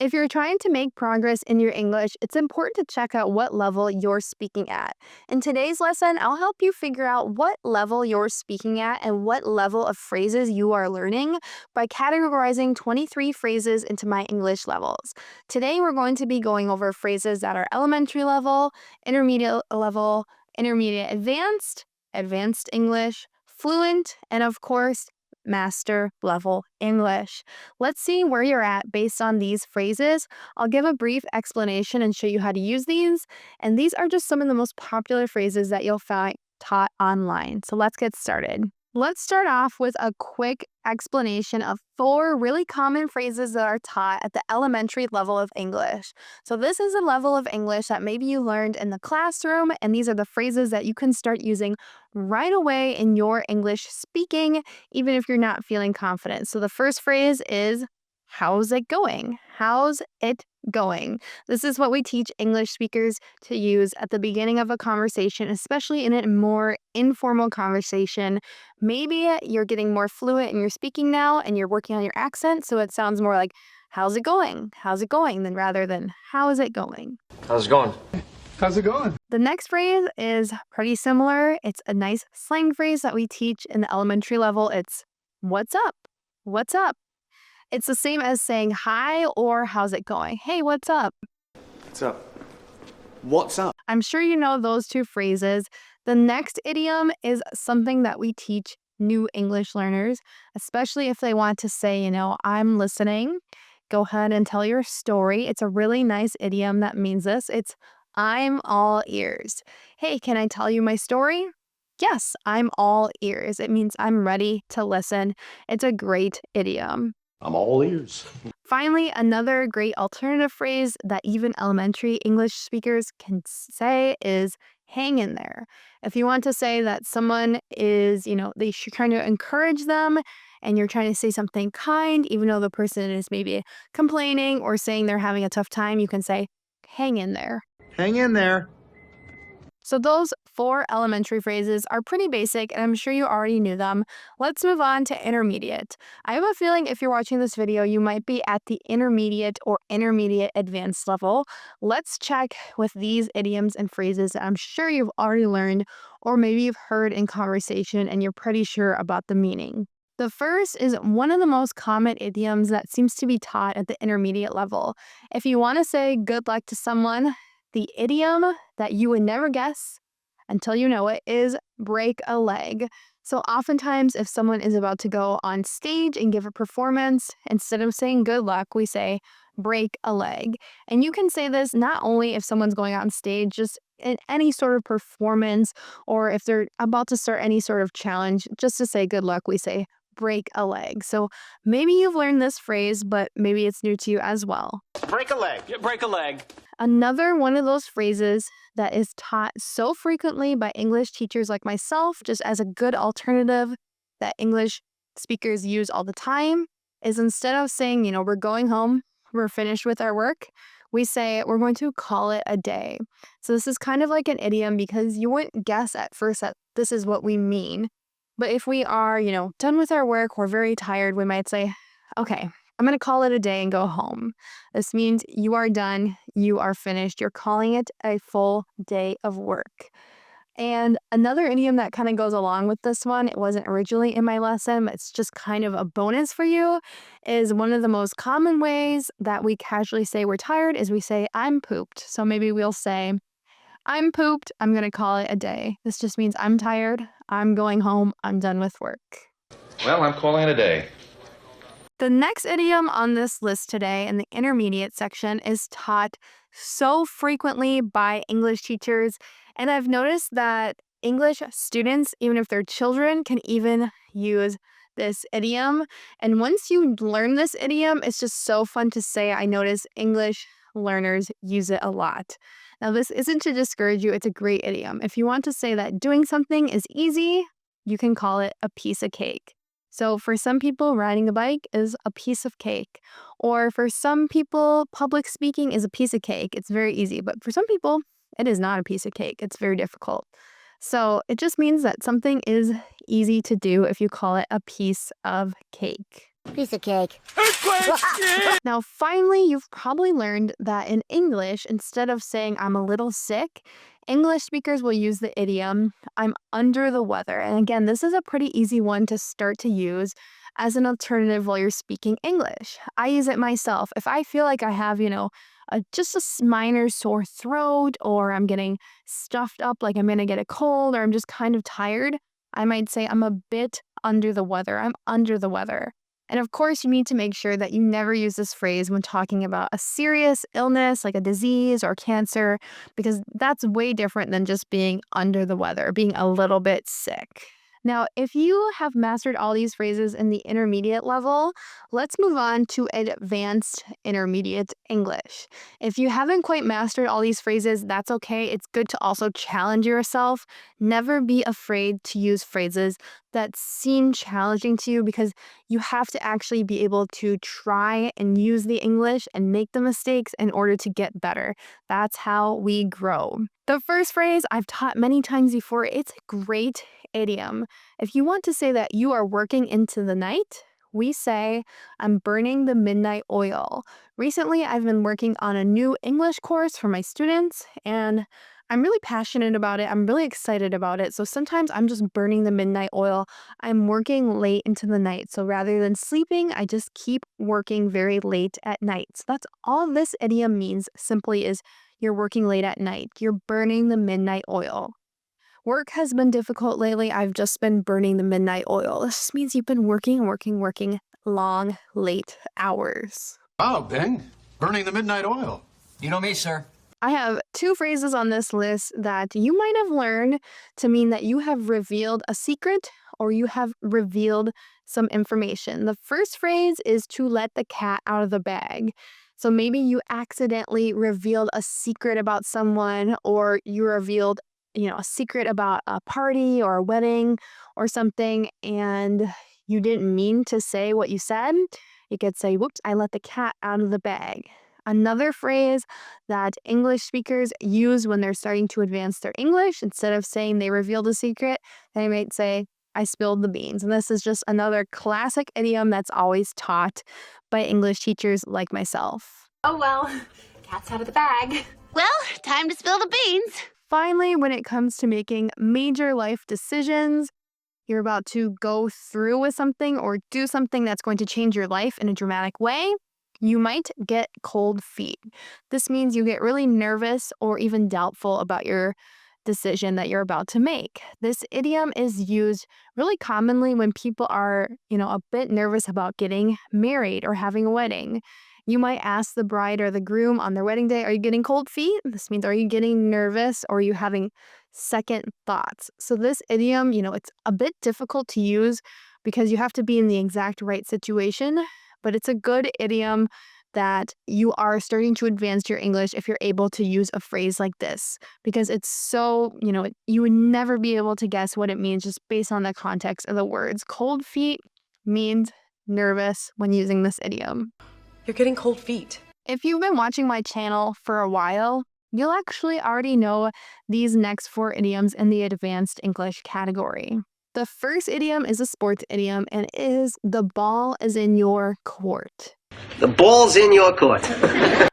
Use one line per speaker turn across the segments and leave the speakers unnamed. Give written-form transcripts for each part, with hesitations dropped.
If you're trying to make progress in your English, it's important to check out what level you're speaking at. In today's lesson, I'll help you figure out what level you're speaking at and what level of phrases you are learning by categorizing 23 phrases into my English levels. Today, we're going to be going over phrases that are elementary level, intermediate advanced, advanced English, fluent, and of course, master level English. Let's see where you're at based on these phrases. I'll give a brief explanation and show you how to use these. And these are just some of the most popular phrases that you'll find taught online. So let's get started. Let's start off with a quick explanation of 4 really common phrases that are taught at the elementary level of English. So this is a level of English that maybe you learned in the classroom, and these are the phrases that you can start using right away in your English speaking, even if you're not feeling confident. So the first phrase is, how's it going? How's it going? This is what we teach English speakers to use at the beginning of a conversation, especially in a more informal conversation. Maybe you're getting more fluent in your speaking now and you're working on your accent, so it sounds more like, how's it going? How's it going? Than rather than, how is it going?
How's it going?
How's it going?
The next phrase is pretty similar. It's a nice slang phrase that we teach in the elementary level. It's, what's up? What's up? It's the same as saying hi or how's it going? Hey, what's up?
What's up? What's up?
I'm sure you know those 2 phrases. The next idiom is something that we teach new English learners, especially if they want to say, I'm listening. Go ahead and tell your story. It's a really nice idiom that means this. It's, I'm all ears. Hey, can I tell you my story? Yes, I'm all ears. It means I'm ready to listen. It's a great idiom.
I'm all ears.
Finally, another great alternative phrase that even elementary English speakers can say is hang in there. If you want to say that someone is, they should trying to encourage them and you're trying to say something kind, even though the person is maybe complaining or saying they're having a tough time, you can say hang in there.
Hang in there.
So those 4 elementary phrases are pretty basic, and I'm sure you already knew them. Let's move on to intermediate. I have a feeling if you're watching this video, you might be at the intermediate or intermediate advanced level. Let's check with these idioms and phrases that I'm sure you've already learned, or maybe you've heard in conversation and you're pretty sure about the meaning. The first is one of the most common idioms that seems to be taught at the intermediate level. If you want to say good luck to someone, the idiom that you would never guess until you know it is break a leg. So oftentimes if someone is about to go on stage and give a performance, instead of saying good luck, we say break a leg. And you can say this not only if someone's going on stage, just in any sort of performance, or if they're about to start any sort of challenge, just to say good luck, we say break a leg. So maybe you've learned this phrase, but maybe it's new to you as well.
Break a leg. Yeah, break a leg.
Another one of those phrases that is taught so frequently by English teachers like myself, just as a good alternative that English speakers use all the time, is instead of saying, we're going home, we're finished with our work, we say we're going to call it a day. So this is kind of like an idiom because you wouldn't guess at first that this is what we mean. But if we are, done with our work, we're very tired, we might say, okay, I'm going to call it a day and go home. This means you are done, you are finished, you're calling it a full day of work. And another idiom that kind of goes along with this one, it wasn't originally in my lesson, but it's just kind of a bonus for you, is one of the most common ways that we casually say we're tired is we say, I'm pooped. So maybe we'll say, I'm pooped, I'm going to call it a day. This just means I'm tired, I'm going home, I'm done with work.
Well, I'm calling it a day.
The next idiom on this list today in the intermediate section is taught so frequently by English teachers, and I've noticed that English students, even if they're children, can even use this idiom. And once you learn this idiom, it's just so fun to say. I notice English learners use it a lot. Now, this isn't to discourage you, it's a great idiom. If you want to say that doing something is easy, you can call it a piece of cake. So for some people, riding a bike is a piece of cake. Or for some people, public speaking is a piece of cake. It's very easy. But for some people, it is not a piece of cake. It's very difficult. So it just means that something is easy to do if you call it a piece of cake.
Piece of cake.
Now, finally, you've probably learned that in English, instead of saying I'm a little sick, English speakers will use the idiom I'm under the weather. And again, this is a pretty easy one to start to use as an alternative while you're speaking English. I use it myself. If I feel like I have, just a minor sore throat, or I'm getting stuffed up like I'm going to get a cold, or I'm just kind of tired, I might say I'm a bit under the weather. I'm under the weather. And of course, you need to make sure that you never use this phrase when talking about a serious illness like a disease or cancer, because that's way different than just being under the weather, being a little bit sick. Now, if you have mastered all these phrases in the intermediate level, let's move on to advanced intermediate English. If you haven't quite mastered all these phrases, that's okay. It's good to also challenge yourself. Never be afraid to use phrases that seem challenging to you, because you have to actually be able to try and use the English and make the mistakes in order to get better. That's how we grow. The first phrase I've taught many times before, it's a great idiom. If you want to say that you are working into the night, we say, I'm burning the midnight oil. Recently, I've been working on a new English course for my students, and I'm really passionate about it. I'm really excited about it. So sometimes I'm just burning the midnight oil. I'm working late into the night. So rather than sleeping, I just keep working very late at night. So that's all this idiom means simply is you're working late at night. You're burning the midnight oil. Work has been difficult lately. I've just been burning the midnight oil. This just means you've been working long, late hours.
Wow, Ben. Burning the midnight oil.
You know me, sir.
I have two phrases on this list that you might have learned to mean that you have revealed a secret or you have revealed some information. The first phrase is to let the cat out of the bag. So maybe you accidentally revealed a secret about someone, or you revealed, a secret about a party or a wedding or something, and you didn't mean to say what you said. You could say, whoops, I let the cat out of the bag. Another phrase that English speakers use when they're starting to advance their English, instead of saying they revealed a secret, they might say, I spilled the beans. And this is just another classic idiom that's always taught by English teachers like myself.
Oh well, cat's out of the bag.
Well, time to spill the beans.
Finally, when it comes to making major life decisions, you're about to go through with something or do something that's going to change your life in a dramatic way, you might get cold feet. This means you get really nervous or even doubtful about your decision that you're about to make. This idiom is used really commonly when people are, a bit nervous about getting married or having a wedding. You might ask the bride or the groom on their wedding day, are you getting cold feet? This means, are you getting nervous, or are you having second thoughts? So this idiom, it's a bit difficult to use because you have to be in the exact right situation, but it's a good idiom that you are starting to advance your English if you're able to use a phrase like this, because it's so, you would never be able to guess what it means just based on the context of the words. Cold feet means nervous when using this idiom.
You're getting cold feet.
If you've been watching my channel for a while, you'll actually already know these next four idioms in the advanced English category. The first idiom is a sports idiom, and it is the ball is in your court.
The ball's in your court.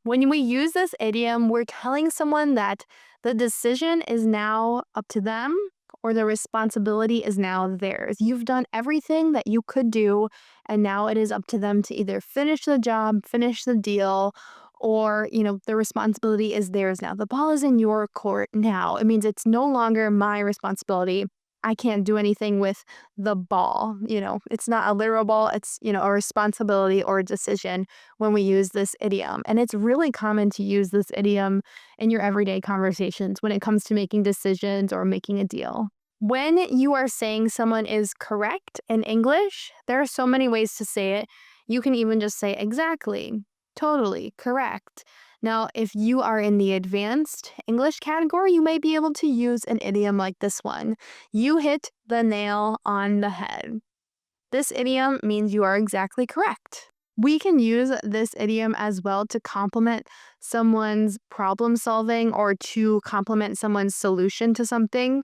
When we use this idiom, we're telling someone that the decision is now up to them, or the responsibility is now theirs. You've done everything that you could do, and now it is up to them to either finish the job, finish the deal, or, the responsibility is theirs now. The ball is in your court now. It means it's no longer my responsibility. I can't do anything with the ball. It's not a literal ball. It's, a responsibility or a decision when we use this idiom. And it's really common to use this idiom in your everyday conversations when it comes to making decisions or making a deal. When you are saying someone is correct in English, there are so many ways to say it. You can even just say exactly, totally, correct. Now, if you are in the advanced English category, you may be able to use an idiom like this one. You hit the nail on the head. This idiom means you are exactly correct. We can use this idiom as well to compliment someone's problem solving or to compliment someone's solution to something.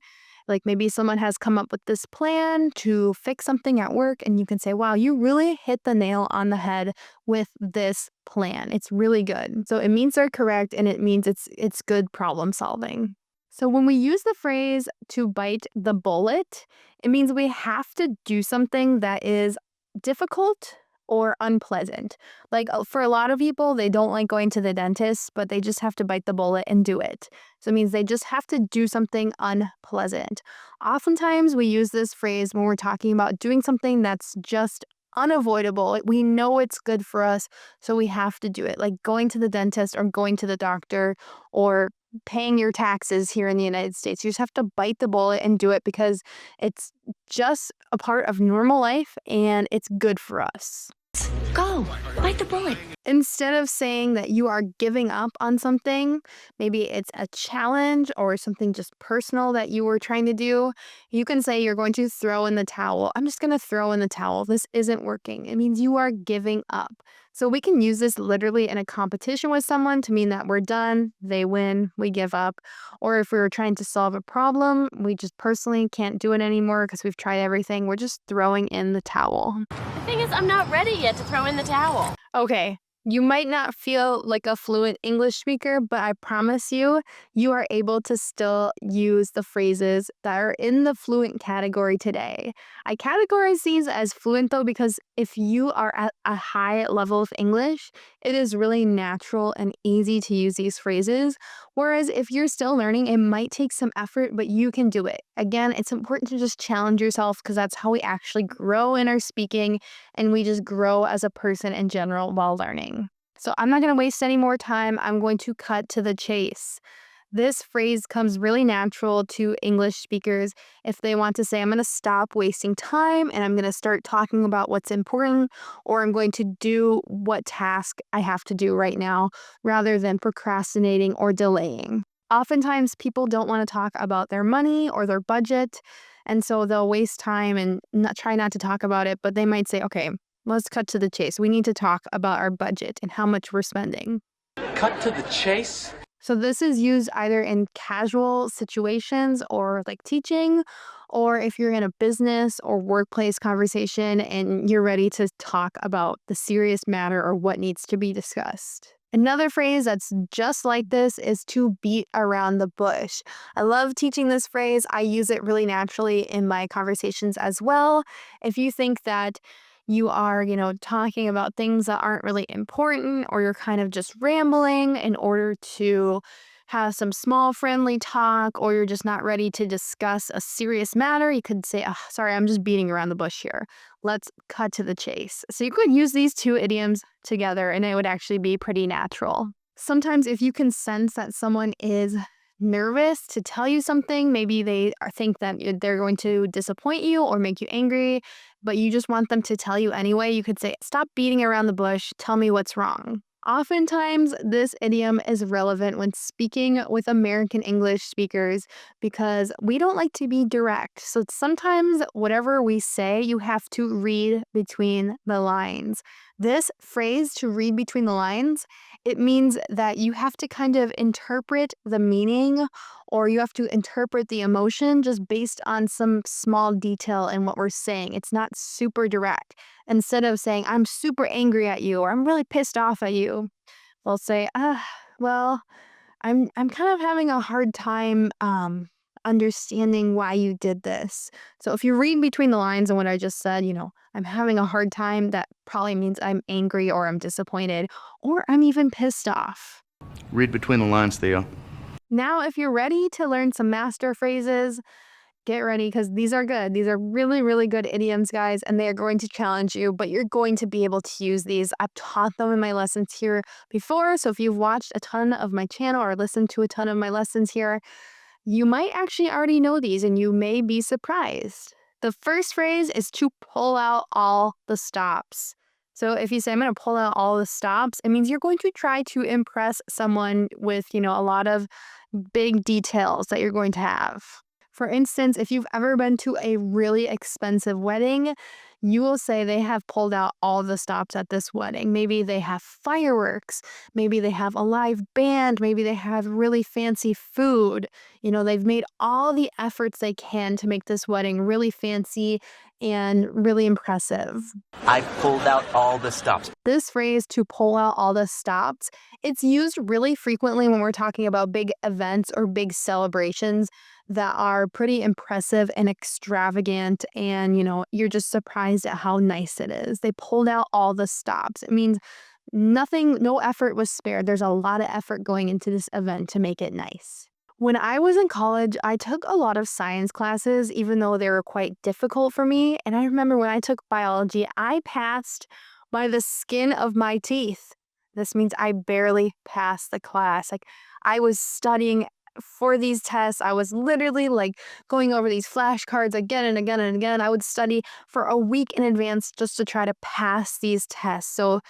Like maybe someone has come up with this plan to fix something at work, and you can say, wow, you really hit the nail on the head with this plan. It's really good. So it means they're correct, and it means it's good problem solving. So when we use the phrase to bite the bullet, it means we have to do something that is difficult or unpleasant. Like for a lot of people, they don't like going to the dentist, but they just have to bite the bullet and do it. So it means they just have to do something unpleasant. Oftentimes, we use this phrase when we're talking about doing something that's just unavoidable. We know it's good for us, so we have to do it. Like going to the dentist or going to the doctor or paying your taxes here in the United States. You just have to bite the bullet and do it because it's just a part of normal life and it's good for us.
Go. Bite the bullet.
Instead of saying that you are giving up on something, maybe it's a challenge or something just personal that you were trying to do, you can say you're going to throw in the towel. I'm just going to throw in the towel. This isn't working. It means you are giving up. So we can use this literally in a competition with someone to mean that we're done, they win, we give up. Or if we were trying to solve a problem, we just personally can't do it anymore because we've tried everything, we're just throwing in the towel.
The thing is, I'm not ready yet to throw in the towel.
Okay, you might not feel like a fluent English speaker, but I promise you, you are able to still use the phrases that are in the fluent category today. I categorize these as fluent though because if you are at a high level of English, it is really natural and easy to use these phrases. Whereas if you're still learning, it might take some effort, but you can do it. Again, it's important to just challenge yourself because that's how we actually grow in our speaking and we just grow as a person in general while learning. So I'm not going to waste any more time. I'm going to cut to the chase. This phrase comes really natural to English speakers if they want to say, I'm going to stop wasting time and I'm going to start talking about what's important, or I'm going to do what task I have to do right now rather than procrastinating or delaying. Oftentimes, people don't want to talk about their money or their budget, and so they'll waste time and try not to talk about it, but they might say, okay, let's cut to the chase. We need to talk about our budget and how much we're spending.
Cut to the chase?
So this is used either in casual situations or like teaching, or if you're in a business or workplace conversation and you're ready to talk about the serious matter or what needs to be discussed. Another phrase that's just like this is to beat around the bush. I love teaching this phrase. I use it really naturally in my conversations as well. If you think that you are, talking about things that aren't really important, or you're kind of just rambling in order to have some small friendly talk, or you're just not ready to discuss a serious matter, you could say, oh, sorry, I'm just beating around the bush here. Let's cut to the chase. So you could use these two idioms together and it would actually be pretty natural. Sometimes if you can sense that someone is nervous to tell you something, maybe they think that they're going to disappoint you or make you angry, but you just want them to tell you anyway, you could say, stop beating around the bush, tell me what's wrong. Oftentimes, this idiom is relevant when speaking with American English speakers because we don't like to be direct. So sometimes whatever we say, you have to read between the lines. This phrase, to read between the lines, it means that you have to kind of interpret the meaning or you have to interpret the emotion just based on some small detail in what we're saying. It's not super direct. Instead of saying, I'm super angry at you or I'm really pissed off at you, they'll say, well, I'm kind of having a hard time understanding why you did this. So if you read between the lines and what I just said, I'm having a hard time, that probably means I'm angry or I'm disappointed or I'm even pissed off.
Read between the lines, Theo.
Now, if you're ready to learn some master phrases, get ready because these are good. These are really, really good idioms, guys, and they are going to challenge you, but you're going to be able to use these. I've taught them in my lessons here before, so if you've watched a ton of my channel or listened to a ton of my lessons here, you might actually already know these and you may be surprised. The first phrase is to pull out all the stops. So if you say, I'm going to pull out all the stops, it means you're going to try to impress someone with, a lot of big details that you're going to have. For instance, if you've ever been to a really expensive wedding, you will say they have pulled out all the stops at this wedding. Maybe they have fireworks, maybe they have a live band, maybe they have really fancy food. They've made all the efforts they can to make this wedding really fancy and really impressive.
I've pulled out all the stops.
This phrase, to pull out all the stops, it's used really frequently when we're talking about big events or big celebrations that are pretty impressive and extravagant. And, you're just surprised at how nice it is. They pulled out all the stops. It means nothing, no effort was spared. There's a lot of effort going into this event to make it nice. When I was in college, I took a lot of science classes, even though they were quite difficult for me. And I remember when I took biology, I passed by the skin of my teeth. This means I barely passed the class. Like, I was studying for these tests. I was literally like going over these flashcards again and again and again. I would study for a week in advance just to try to pass these tests. So,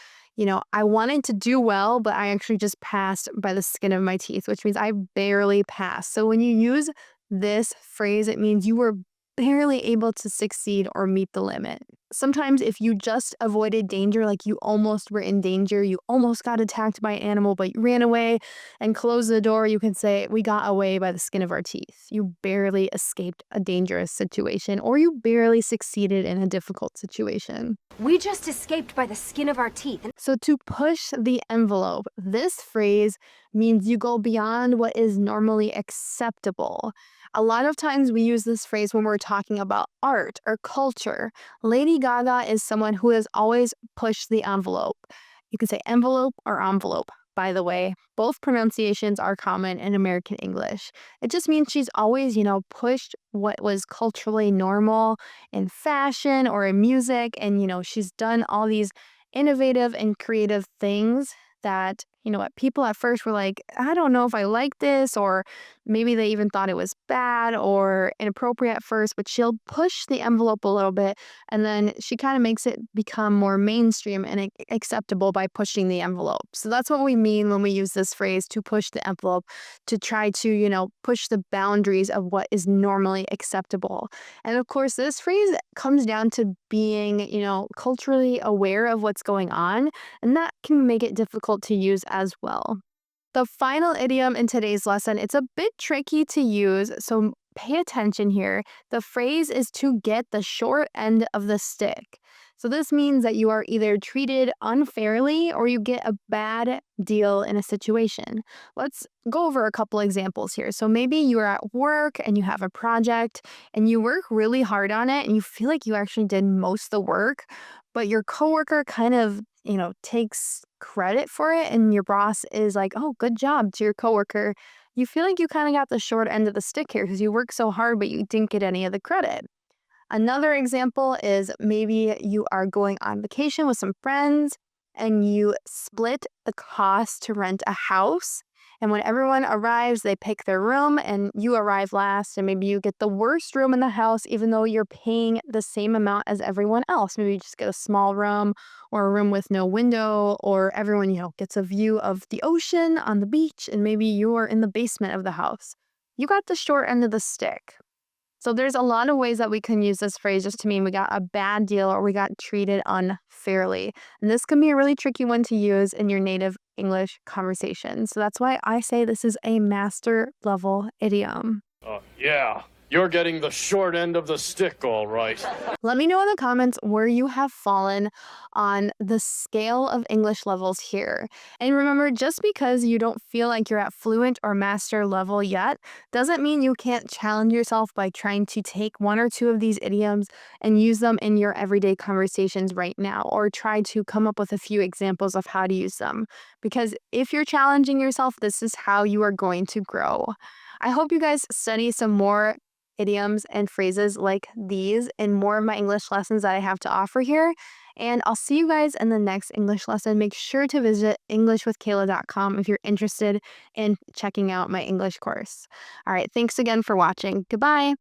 I wanted to do well, but I actually just passed by the skin of my teeth, which means I barely passed. So when you use this phrase, it means you were barely able to succeed or meet the limit. Sometimes if you just avoided danger, like you almost were in danger, you almost got attacked by an animal, but you ran away and closed the door, you can say, we got away by the skin of our teeth. You barely escaped a dangerous situation, or you barely succeeded in a difficult situation.
We just escaped by the skin of our teeth.
So to push the envelope, this phrase means you go beyond what is normally acceptable. A lot of times we use this phrase when we're talking about art or culture. Lady Gaga is someone who has always pushed the envelope. You can say envelope or envelope, by the way. Both pronunciations are common in American English. It just means she's always, pushed what was culturally normal in fashion or in music. And, she's done all these innovative and creative things that, what people at first were like, I don't know if I like this, or maybe they even thought it was bad or inappropriate at first, but she'll push the envelope a little bit and then she kind of makes it become more mainstream and acceptable by pushing the envelope. So that's what we mean when we use this phrase, to push the envelope, to try to, push the boundaries of what is normally acceptable. And of course, this phrase comes down to being, culturally aware of what's going on, and that can make it difficult to use as well. The final idiom in today's lesson, it's a bit tricky to use, so pay attention here. The phrase is to get the short end of the stick. So this means that you are either treated unfairly or you get a bad deal in a situation. Let's go over a couple examples here. So maybe you are at work and you have a project and you work really hard on it and you feel like you actually did most of the work, but your coworker kind of, takes credit for it and your boss is like, oh, good job to your coworker. You feel like you kind of got the short end of the stick here because you worked so hard, but you didn't get any of the credit. Another example is maybe you are going on vacation with some friends and you split the cost to rent a house. And when everyone arrives, they pick their room and you arrive last. And maybe you get the worst room in the house, even though you're paying the same amount as everyone else. Maybe you just get a small room or a room with no window, or everyone, gets a view of the ocean on the beach. And maybe you're in the basement of the house. You got the short end of the stick. So there's a lot of ways that we can use this phrase just to mean we got a bad deal or we got treated unfairly. And this can be a really tricky one to use in your native English conversation. So that's why I say this is a master level idiom.
Yeah, you're getting the short end of the stick, all right.
Let me know in the comments where you have fallen on the scale of English levels here. And remember, just because you don't feel like you're at fluent or master level yet, doesn't mean you can't challenge yourself by trying to take one or two of these idioms and use them in your everyday conversations right now, or try to come up with a few examples of how to use them. Because if you're challenging yourself, this is how you are going to grow. I hope you guys study some more idioms and phrases like these in more of my English lessons that I have to offer here. And I'll see you guys in the next English lesson. Make sure to visit englishwithkayla.com if you're interested in checking out my English course. All right, thanks again for watching. Goodbye.